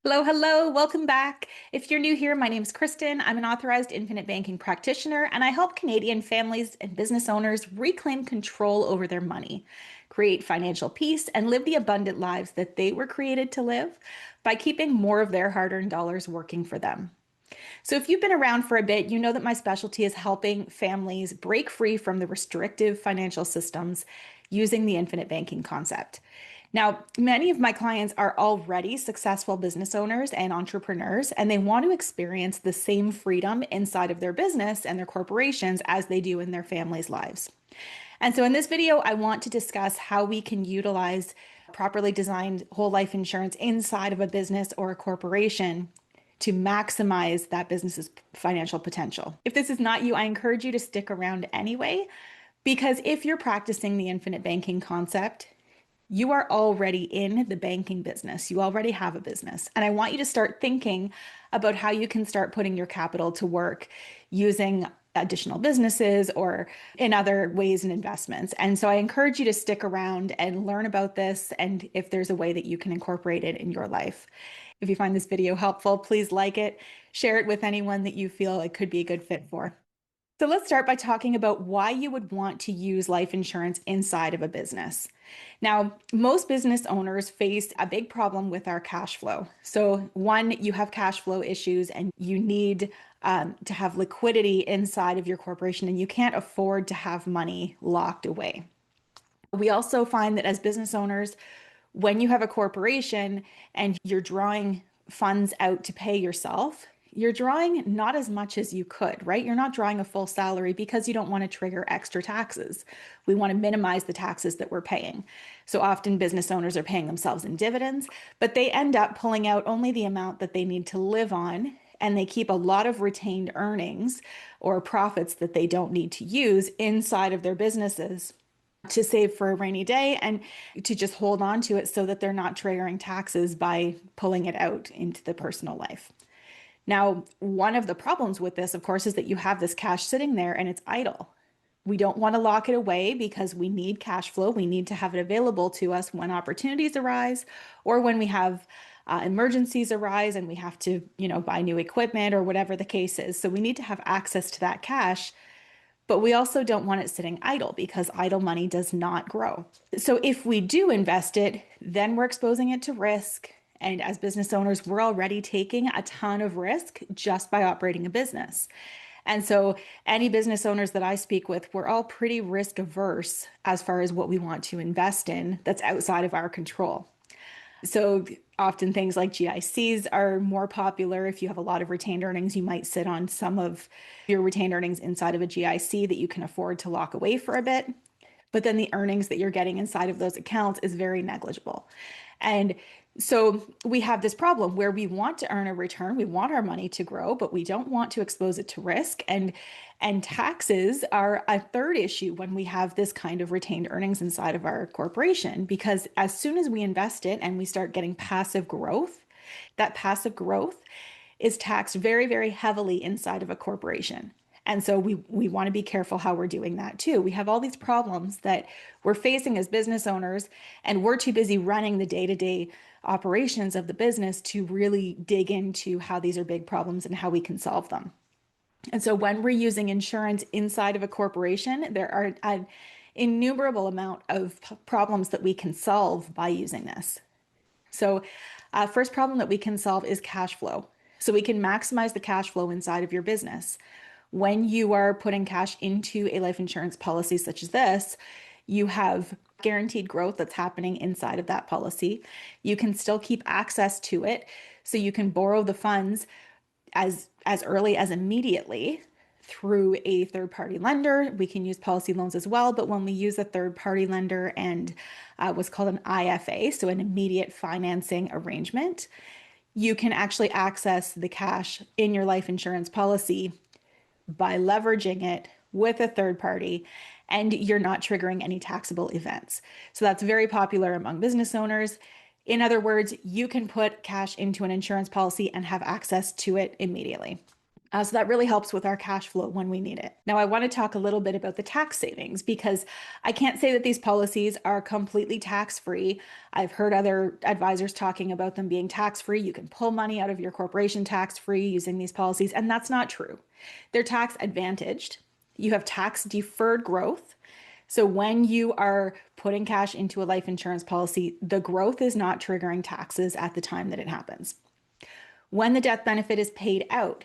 Hello, hello, welcome back. If you're new here, my name is Kristyn. I'm an authorized infinite banking practitioner, and I help Canadian families and business owners reclaim control over their money, create financial peace, and live the abundant lives that they were created to live by keeping more of their hard-earned dollars working for them. So, if you've been around for a bit, you know that my specialty is helping families break free from the restrictive financial systems using the infinite banking concept. Now, many of my clients are already successful business owners and entrepreneurs, and they want to experience the same freedom inside of their business and their corporations as they do in their families' lives. And so, in this video, I want to discuss how we can utilize properly designed whole life insurance inside of a business or a corporation to maximize that business's financial potential. If this is not you, I encourage you to stick around anyway, because if you're practicing the infinite banking concept, you are already in the banking business. You already have a business. And I want you to start thinking about how you can start putting your capital to work using additional businesses or in other ways and investments. And so I encourage you to stick around and learn about this and if there's a way that you can incorporate it in your life. If you find this video helpful, please like it, share it with anyone that you feel it could be a good fit for. So let's start by talking about why you would want to use life insurance inside of a business. Now, most business owners face a big problem with our cash flow. So, one, you have cash flow issues and you need to have liquidity inside of your corporation, and you can't afford to have money locked away. We also find that as business owners, when you have a corporation and you're drawing funds out to pay yourself, you're drawing not as much as you could, right? You're not drawing a full salary because you don't want to trigger extra taxes. We want to minimize the taxes that we're paying. So often business owners are paying themselves in dividends, but they end up pulling out only the amount that they need to live on. And they keep a lot of retained earnings or profits that they don't need to use inside of their businesses to save for a rainy day and to just hold on to it so that they're not triggering taxes by pulling it out into the personal life. Now, one of the problems with this, of course, is that you have this cash sitting there and it's idle. We don't want to lock it away because we need cash flow. We need to have it available to us when opportunities arise or when we have emergencies arise and we have to, buy new equipment or whatever the case is. So we need to have access to that cash, but we also don't want it sitting idle because idle money does not grow. So if we do invest it, then we're exposing it to risk. And as business owners, we're already taking a ton of risk just by operating a business. And so, any business owners that I speak with, we're all pretty risk averse as far as what we want to invest in that's outside of our control. So, often things like GICs are more popular. If you have a lot of retained earnings, you might sit on some of your retained earnings inside of a GIC that you can afford to lock away for a bit. But then the earnings that you're getting inside of those accounts is very negligible. And so we have this problem where we want to earn a return, we want our money to grow, but we don't want to expose it to risk. And taxes are a third issue when we have this kind of retained earnings inside of our corporation, because as soon as we invest it and we start getting passive growth, that passive growth is taxed very, very heavily inside of a corporation. And so we want to be careful how we're doing that too. We have all these problems that we're facing as business owners, and we're too busy running the day-to-day operations of the business to really dig into how these are big problems and how we can solve them. And so when we're using insurance inside of a corporation, there are an innumerable amount of problems that we can solve by using this. So, first problem that we can solve is cash flow. So we can maximize the cash flow inside of your business. When you are putting cash into a life insurance policy such as this, you have guaranteed growth that's happening inside of that policy. You can still keep access to it, so you can borrow the funds as early as immediately through a third-party lender. We can use policy loans as well, but when we use a third-party lender and what's called an IFA, so an immediate financing arrangement, you can actually access the cash in your life insurance policy by leveraging it with a third party, and you're not triggering any taxable events. So that's very popular among business owners. In other words, you can put cash into an insurance policy and have access to it immediately. So that really helps with our cash flow when we need it. Now, I want to talk a little bit about the tax savings because I can't say that these policies are completely tax-free. I've heard other advisors talking about them being tax-free. You can pull money out of your corporation tax-free using these policies, and that's not true. They're tax advantaged. You have tax deferred growth. So when you are putting cash into a life insurance policy, the growth is not triggering taxes at the time that it happens. When the death benefit is paid out,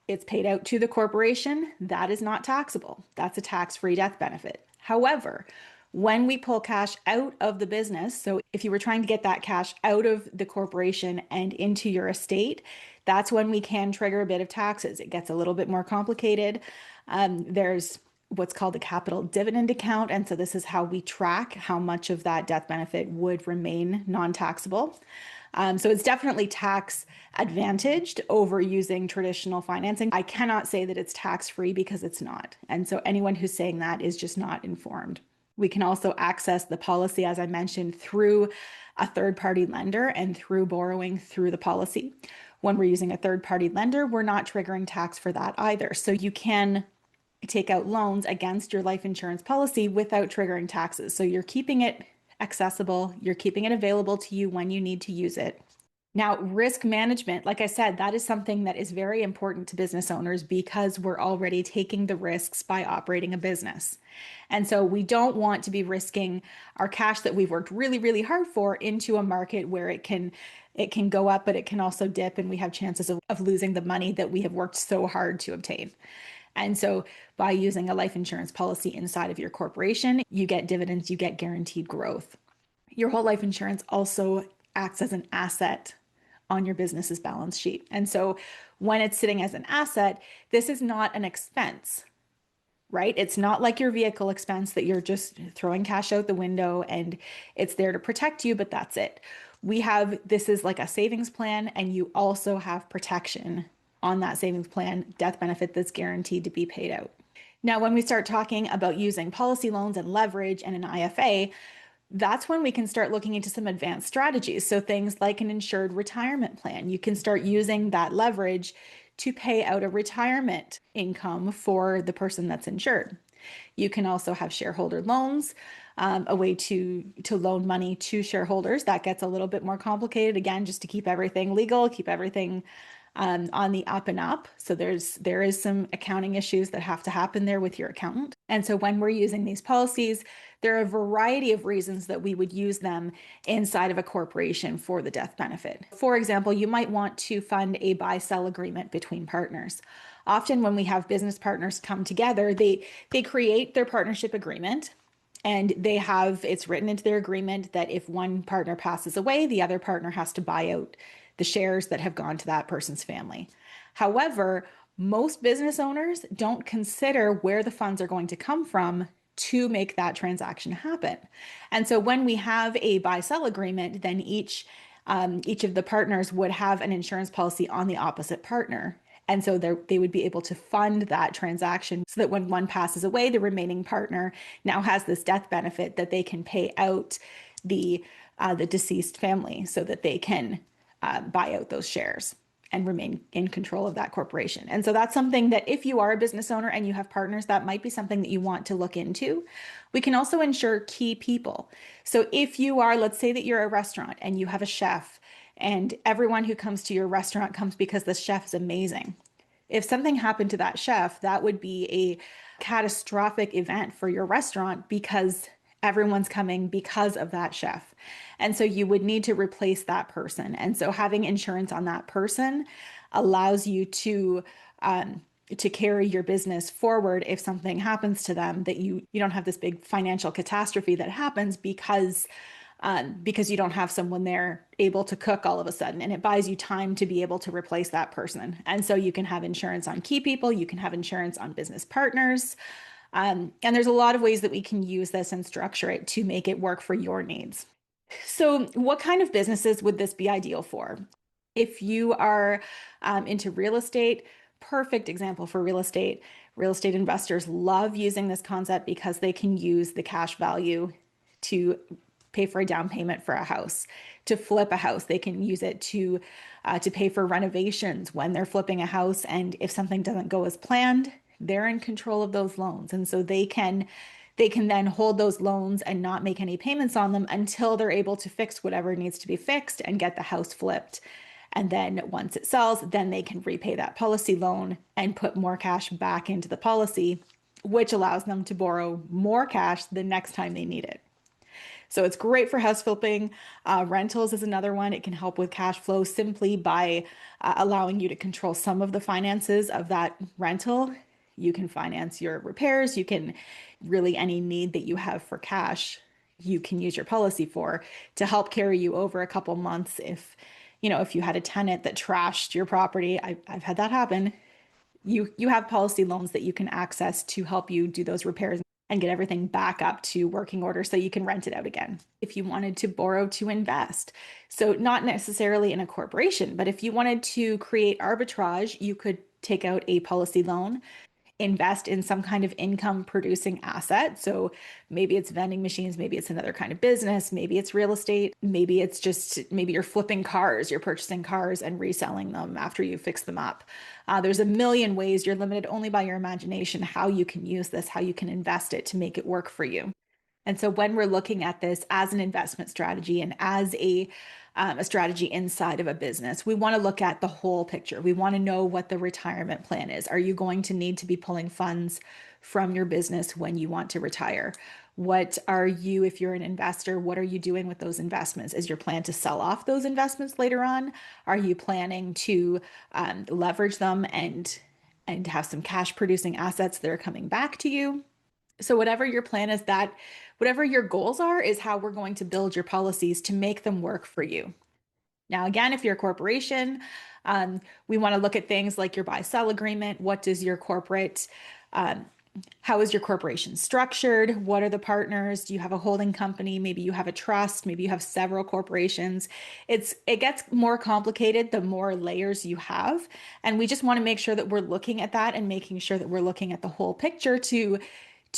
it's paid out to the corporation. That is not taxable. That's a tax-free death benefit. However, when we pull cash out of the business, so if you were trying to get that cash out of the corporation and into your estate, that's when we can trigger a bit of taxes. It gets a little bit more complicated. There's what's called a capital dividend account. And so this is how we track how much of that death benefit would remain non-taxable. So it's definitely tax advantaged over using traditional financing. I cannot say that it's tax-free because it's not. And so anyone who's saying that is just not informed. We can also access the policy, as I mentioned, through a third-party lender and through borrowing through the policy. When we're using a third-party lender, we're not triggering tax for that either. So you can take out loans against your life insurance policy without triggering taxes. So you're keeping it accessible, you're keeping it available to you when you need to use it. Now, risk management, like I said, that is something that is very important to business owners because we're already taking the risks by operating a business. And so we don't want to be risking our cash that we've worked really, really hard for into a market where it can go up, but it can also dip, and we have chances of losing the money that we have worked so hard to obtain. And so by using a life insurance policy inside of your corporation, you get dividends, you get guaranteed growth. Your whole life insurance also acts as an asset on your business's balance sheet. And so when it's sitting as an asset, this is not an expense, right? It's not like your vehicle expense that you're just throwing cash out the window and it's there to protect you, but that's it. This is like a savings plan, and you also have protection on that savings plan, death benefit that's guaranteed to be paid out. Now, when we start talking about using policy loans and leverage and an IFA, that's when we can start looking into some advanced strategies. So things like an insured retirement plan. You can start using that leverage to pay out a retirement income for the person that's insured. You can also have shareholder loans, a way to loan money to shareholders. That gets a little bit more complicated, again, just to keep everything legal, keep everything on the up and up. So there is some accounting issues that have to happen there with your accountant. And so when we're using these policies, there are a variety of reasons that we would use them inside of a corporation for the death benefit. For example, you might want to fund a buy-sell agreement between partners. Often when we have business partners come together, they create their partnership agreement. And it's written into their agreement that if one partner passes away, the other partner has to buy out the shares that have gone to that person's family. However, most business owners don't consider where the funds are going to come from to make that transaction happen. And so when we have a buy-sell agreement, then each of the partners would have an insurance policy on the opposite partner. And so they would be able to fund that transaction so that when one passes away, the remaining partner now has this death benefit that they can pay out the deceased family so that they can buy out those shares and remain in control of that corporation. And so that's something that if you are a business owner and you have partners, that might be something that you want to look into. We can also insure key people. So if you are, let's say that you're a restaurant and you have a chef, and everyone who comes to your restaurant comes because the chef is amazing. If something happened to that chef, that would be a catastrophic event for your restaurant because everyone's coming because of that chef. And so you would need to replace that person. And so having insurance on that person allows you to carry your business forward if something happens to them, that you don't have this big financial catastrophe that happens because you don't have someone there able to cook all of a sudden, and it buys you time to be able to replace that person. And so you can have insurance on key people, you can have insurance on business partners. And there's a lot of ways that we can use this and structure it to make it work for your needs. So what kind of businesses would this be ideal for? If you are into real estate, perfect example for real estate. Real estate investors love using this concept because they can use the cash value to pay for a down payment for a house, to flip a house. They can use it to pay for renovations when they're flipping a house. And if something doesn't go as planned, they're in control of those loans. And so they can then hold those loans and not make any payments on them until they're able to fix whatever needs to be fixed and get the house flipped. And then once it sells, then they can repay that policy loan and put more cash back into the policy, which allows them to borrow more cash the next time they need it. So it's great for house flipping. Rentals is another one. It can help with cash flow simply by allowing you to control some of the finances of that rental. You can finance your repairs. You can really any need that you have for cash, you can use your policy for to help carry you over a couple months. If you had a tenant that trashed your property, I've had that happen. You have policy loans that you can access to help you do those repairs and get everything back up to working order so you can rent it out again. If you wanted to borrow to invest, so not necessarily in a corporation, but if you wanted to create arbitrage, you could take out a policy loan, invest in some kind of income producing asset. So maybe it's vending machines, maybe it's another kind of business, maybe it's real estate, maybe you're flipping cars, you're purchasing cars and reselling them after you fix them up. There's a million ways. You're limited only by your imagination how you can use this, how you can invest it to make it work for you. And so when we're looking at this as an investment strategy and as a strategy inside of a business, we want to look at the whole picture. We want to know what the retirement plan is. Are you going to need to be pulling funds from your business when you want to retire? If you're an investor, what are you doing with those investments? Is your plan to sell off those investments later on? Are you planning to leverage them and have some cash producing assets that are coming back to you? So whatever your plan is, whatever your goals are, is how we're going to build your policies to make them work for you. Now, again, if you're a corporation, we want to look at things like your buy-sell agreement. How is your corporation structured? What are the partners? Do you have a holding company? Maybe you have a trust. Maybe you have several corporations. It gets more complicated the more layers you have. And we just want to make sure that we're looking at that and making sure that we're looking at the whole picture to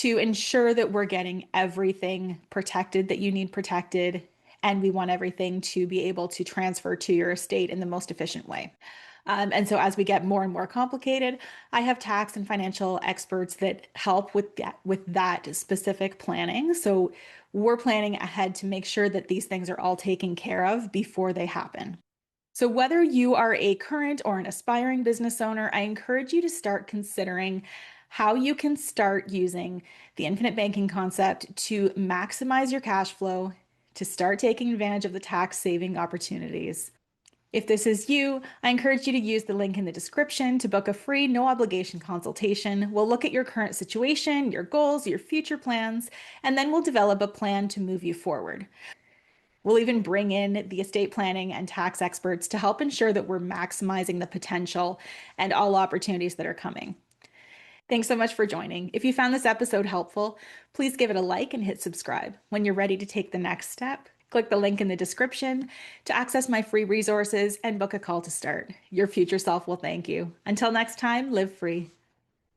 ensure that we're getting everything protected that you need protected. And we want everything to be able to transfer to your estate in the most efficient way. And so as we get more and more complicated, I have tax and financial experts that help with that specific planning. So we're planning ahead to make sure that these things are all taken care of before they happen. So whether you are a current or an aspiring business owner, I encourage you to start considering how you can start using the infinite banking concept to maximize your cash flow, to start taking advantage of the tax saving opportunities. If this is you, I encourage you to use the link in the description to book a free, no obligation consultation. We'll look at your current situation, your goals, your future plans, and then we'll develop a plan to move you forward. We'll even bring in the estate planning and tax experts to help ensure that we're maximizing the potential and all opportunities that are coming. Thanks so much for joining. If you found this episode helpful, please give it a like and hit subscribe. When you're ready to take the next step, click the link in the description to access my free resources and book a call to start. Your future self will thank you. Until next time, live free.